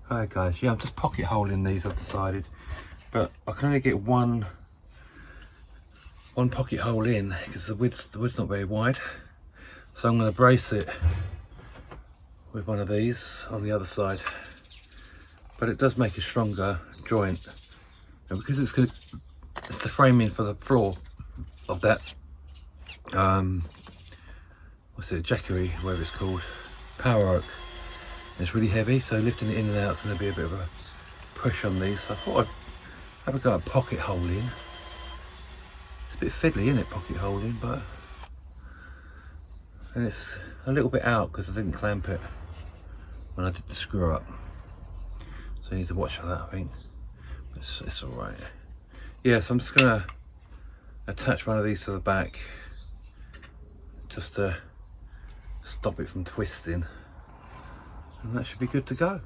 Hi guys, yeah, I'm just pocket holing these, I've decided, but I can only get one pocket hole in because the wood's not very wide, so I'm going to brace it with one of these on the other side. But it does make a stronger joint, and because it's the framing for the floor of that what's it, jackery, whatever it's called, power oak. It's really heavy, so lifting it in and out is going to be a bit of a push on these. So I thought I'd have a go at pocket holing. It's a bit fiddly, isn't it, pocket holing, but and it's a little bit out because I didn't clamp it when I did the screw up. So you need to watch for that, I think. It's all right. Yeah, so I'm just gonna attach one of these to the back just to stop it from twisting, and that should be good to go.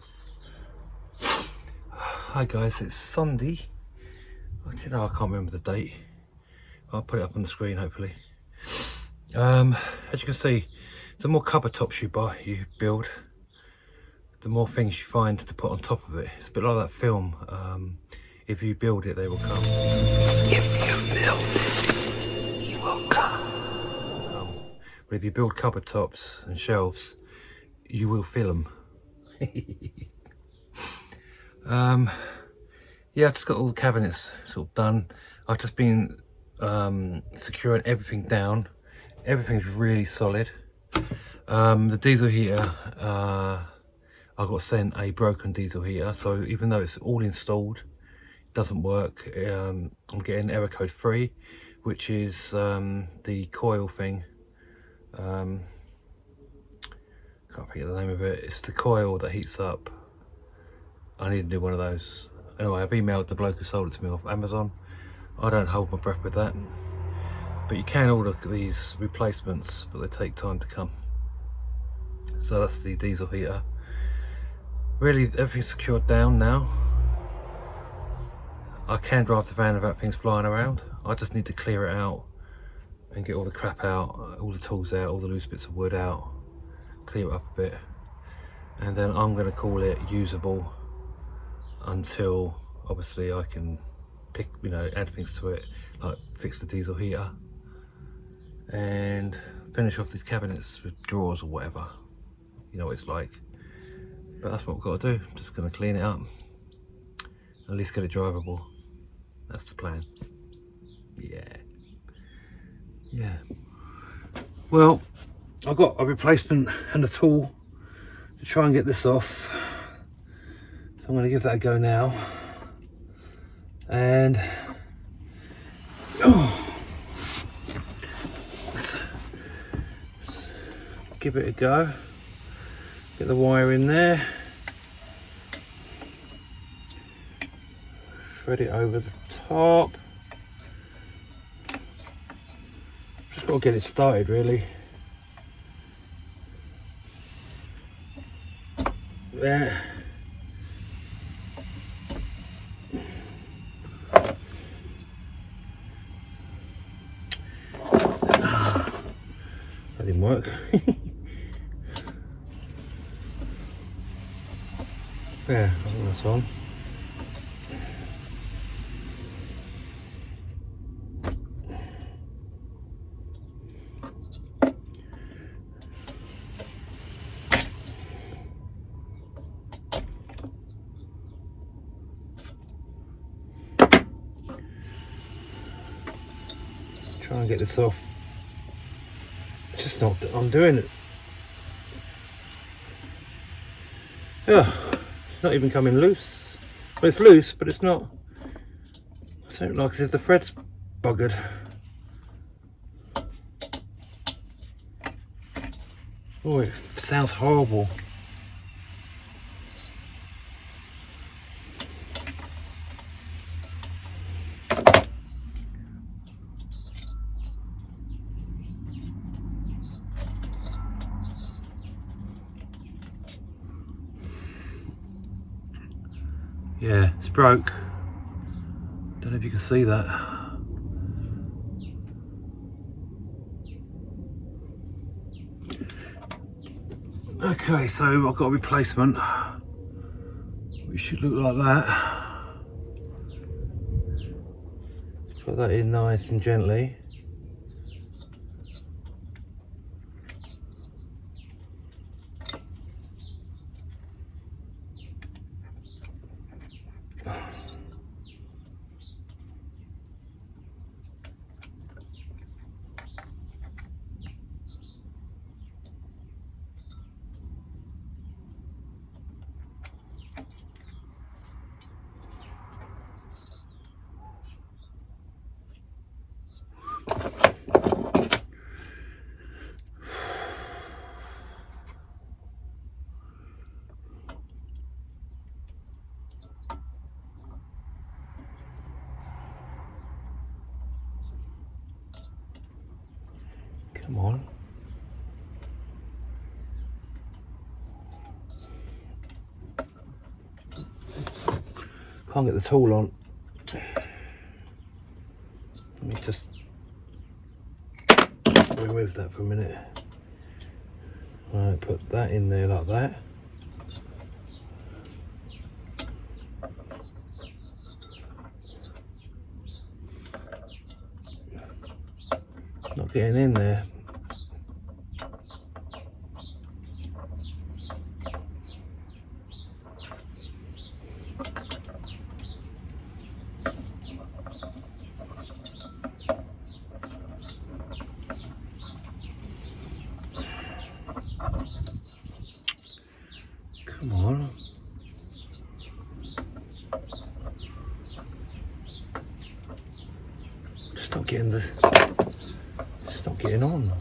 Hi guys, it's Sunday. I can't remember the date. I'll put it up on the screen hopefully. As you can see, the more cupboard tops you build, the more things you find to put on top of it. It's a bit like that film, if you build it, they will come. If you build it, you will come. But if you build cupboard tops and shelves, you will fill them. Yeah, I've just got all the cabinets sort of done. I've just been securing everything down. Everything's really solid. The diesel heater, I got sent a broken diesel heater, so even though it's all installed, it doesn't work. I'm getting error code 3, which is the coil thing. Can't forget the name of it. It's the coil that heats up. I need to do one of those. Anyway, I've emailed the bloke who sold it to me off Amazon. I don't hold my breath with that. But you can order these replacements, but they take time to come. So that's the diesel heater. Really, everything's secured down now. I can drive the van without things flying around. I just need to clear it out and get all the crap out, all the tools out, all the loose bits of wood out, clear it up a bit, and then I'm going to call it usable until obviously I can add things to it, like fix the diesel heater and finish off these cabinets with drawers or whatever. You know what it's like. But that's what we've got to do. I'm just going to clean it up, at least get it drivable. That's the plan. Yeah. Well, I've got a replacement and a tool to try and get this off. So I'm going to give that a go now. And let's give it a go. Get the wire in there. Thread it over the top. Just got to get it started really. There. That didn't work. Yeah, I think that's on. Try and get this off. It's just not, I'm doing it. It's not even coming loose. Well, it's loose, but it's not. I don't like as if the thread's buggered. Oh, it sounds horrible. Yeah, it's broke. Don't know if you can see that. Okay, so I've got a replacement. It should look like that. Put that in nice and gently. Come on. Can't get the tool on. Let me just remove that for a minute. Right, put that in there like that. Not getting in there. Come on. Just not getting this. Just not getting on.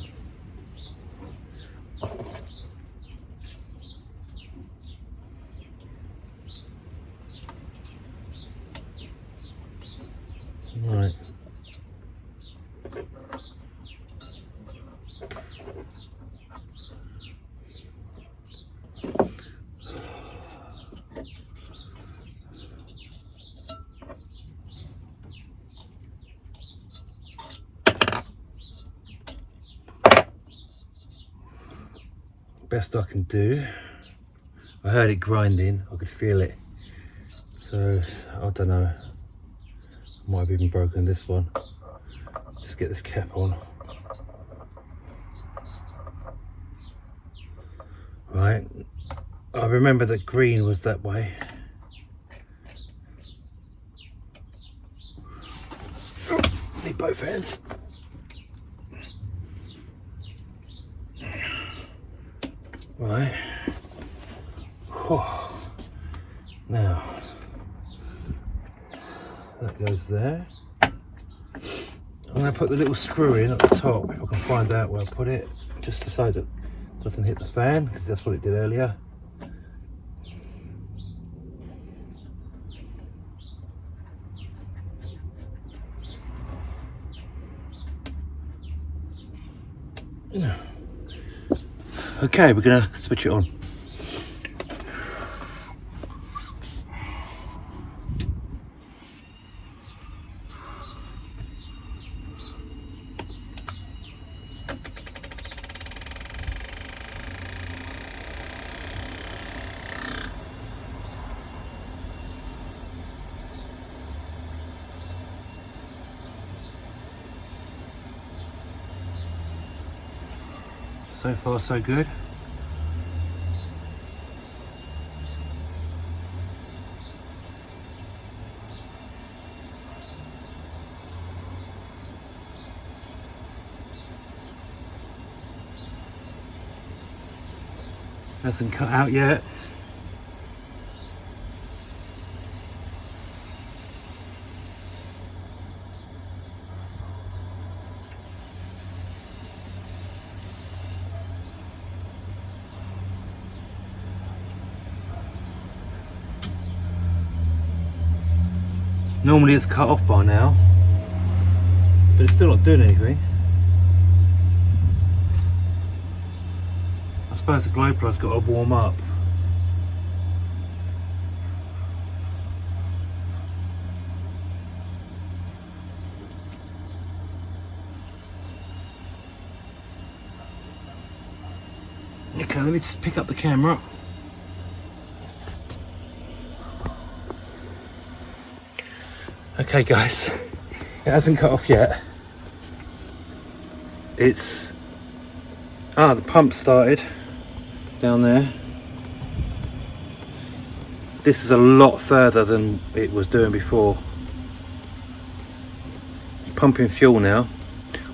Right. Best I can do. I heard it grinding, I could feel it. So, I don't know. Might have even broken this one. Just get this cap on. Right. I remember that green was that way. Need both hands. Right. Oh. Now, that goes there. I'm going to put the little screw in at the top, if I can find out where I put it, just so that it doesn't hit the fan, because that's what it did earlier. Okay, we're going to switch it on. So far so good. Hasn't cut out yet. Normally it's cut off by now, but it's still not doing anything. I suppose the glow plug's got to warm up. Okay, let me just pick up the camera. Okay guys, it hasn't cut off yet. It's the pump started down there. This is a lot further than it was doing before. It's pumping fuel now.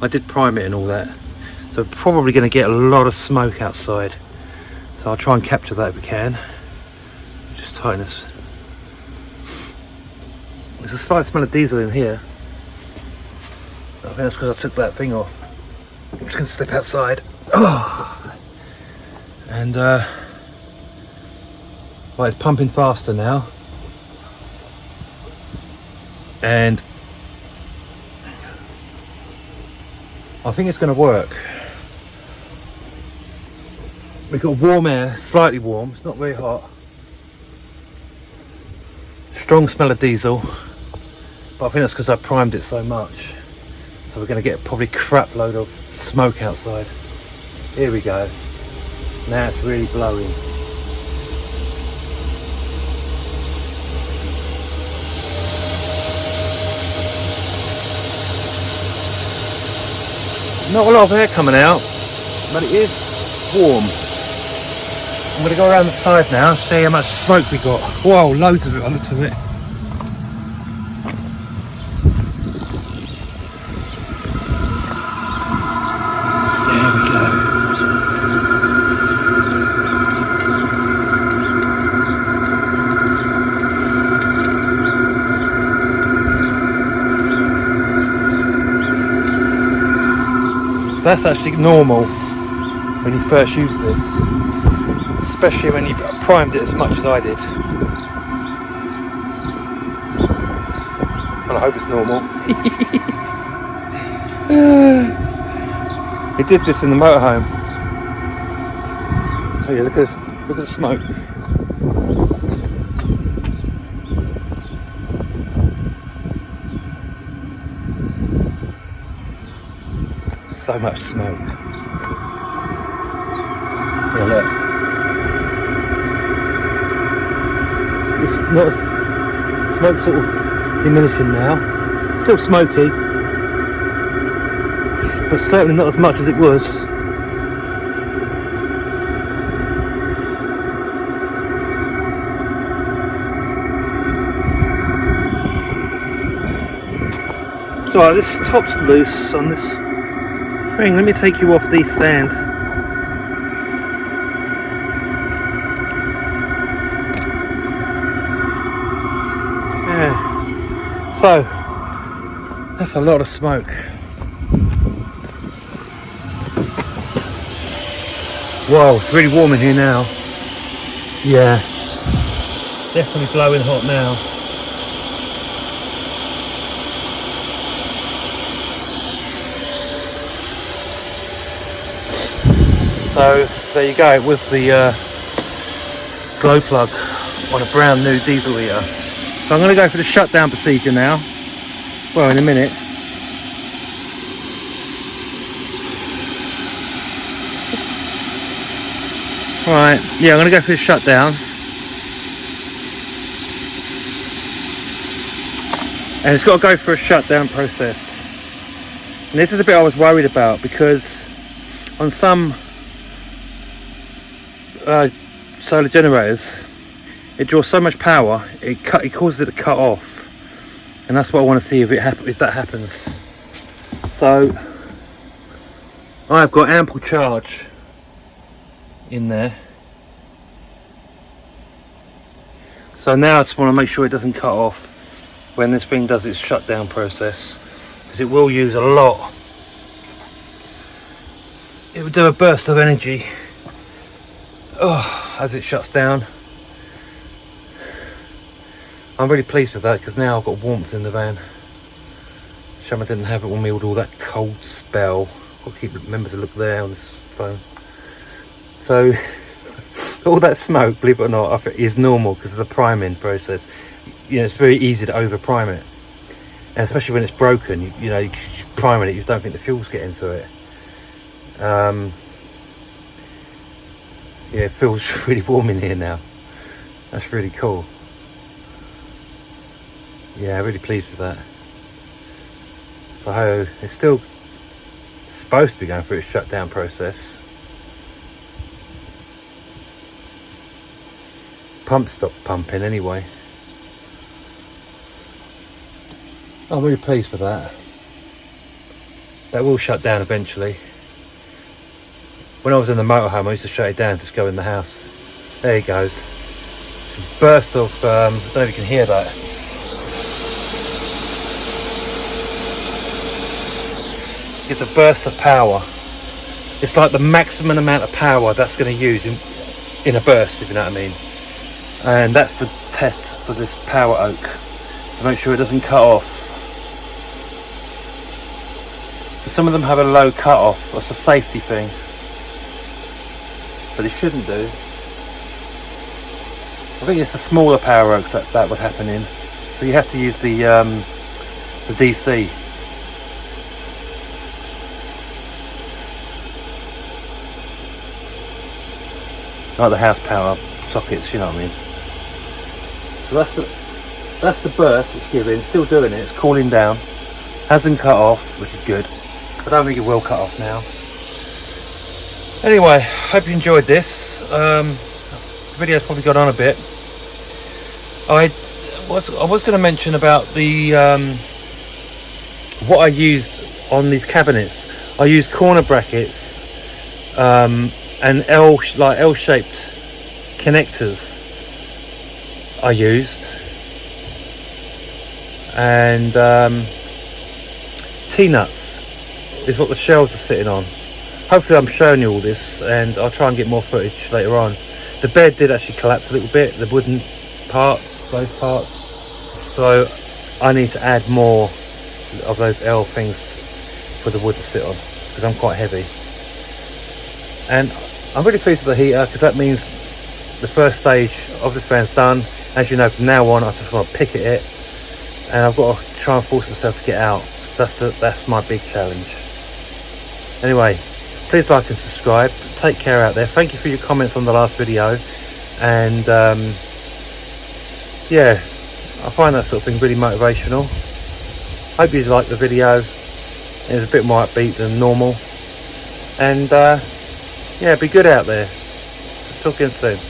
I did prime it and all that, so we're probably going to get a lot of smoke outside, so I'll try and capture that if we can. Just tighten this. There's a slight smell of diesel in here. I think that's because I took that thing off. I'm just going to step outside. Oh. And well, it's pumping faster now. And I think it's going to work. We've got warm air, slightly warm, it's not very hot. Strong smell of diesel. But I think that's because I primed it so much. So we're going to get probably crap load of smoke outside. Here we go. Now it's really blowing. Not a lot of air coming out, but it is warm. I'm going to go around the side now and see how much smoke we got. Whoa, loads of it by the looks of it. That's actually normal when you first use this, especially when you primed it as much as I did. Well, I hope it's normal. He did this in the motorhome. Oh yeah, look at this, look at the smoke. So much smoke. Yeah, look. It's not, smoke sort of diminishing now. Still smoky, but certainly not as much as it was. So this top's loose on this. Let me take you off the stand. Yeah. So that's a lot of smoke. Whoa, it's really warm in here now. Yeah. Definitely blowing hot now. So there you go, it was the glow plug on a brand new diesel heater. So I'm going to go for the shutdown procedure now. Well, in a minute. Alright, yeah, I'm going to go for the shutdown. And it's got to go for a shutdown process. And this is the bit I was worried about, because on some solar generators, it draws so much power it causes it to cut off, and that's what I want to see if that happens. So I've got ample charge in there, so now I just want to make sure it doesn't cut off when this thing does its shutdown process, because it will use a lot. It will do a burst of energy as it shuts down. I'm really pleased with that, because now I've got warmth in the van. Shame I didn't have it when we had all that cold spell. I'll remember to look there on this phone. So all that smoke, believe it or not, is normal because of the priming process. You know, it's very easy to over prime it, and especially when it's broken. You know, you priming it, you don't think the fuel's getting to it. Yeah, it feels really warm in here now. That's really cool. Yeah, really pleased with that. So it's still supposed to be going through its shutdown process. Pump stopped pumping anyway. I'm really pleased with that. That will shut down eventually. When I was in the motorhome, I used to shut it down, just go in the house. There he goes. It's a burst of, I don't know if you can hear that. It's a burst of power. It's like the maximum amount of power that's going to use in a burst, if you know what I mean. And that's the test for this power oak, to make sure it doesn't cut off. So some of them have a low cut off. That's a safety thing, but it shouldn't do. I think it's the smaller power oaks that would happen in. So you have to use the DC. Like the house power sockets, you know what I mean. So that's the burst it's giving. Still doing it. It's cooling down. Hasn't cut off, which is good. I don't think it will cut off now. Anyway, hope you enjoyed this. The video's probably gone on a bit. I was going to mention about the what I used on these cabinets. I used corner brackets and L-shaped connectors. I used, and T-nuts is what the shelves are sitting on. Hopefully I'm showing you all this, and I'll try and get more footage later on. The bed did actually collapse a little bit, the wooden parts, those parts, so I need to add more of those L things for the wood to sit on, because I'm quite heavy. And I'm really pleased with the heater, because that means the first stage of this fan's done. As you know, from now on I just want to pick at it, and I've got to try and force myself to get out. That's my big challenge. Anyway, please like and subscribe. Take care out there. Thank you for your comments on the last video, and yeah, I find that sort of thing really motivational. Hope you liked the video. It was a bit more upbeat than normal, and yeah, be good out there. Talk again soon.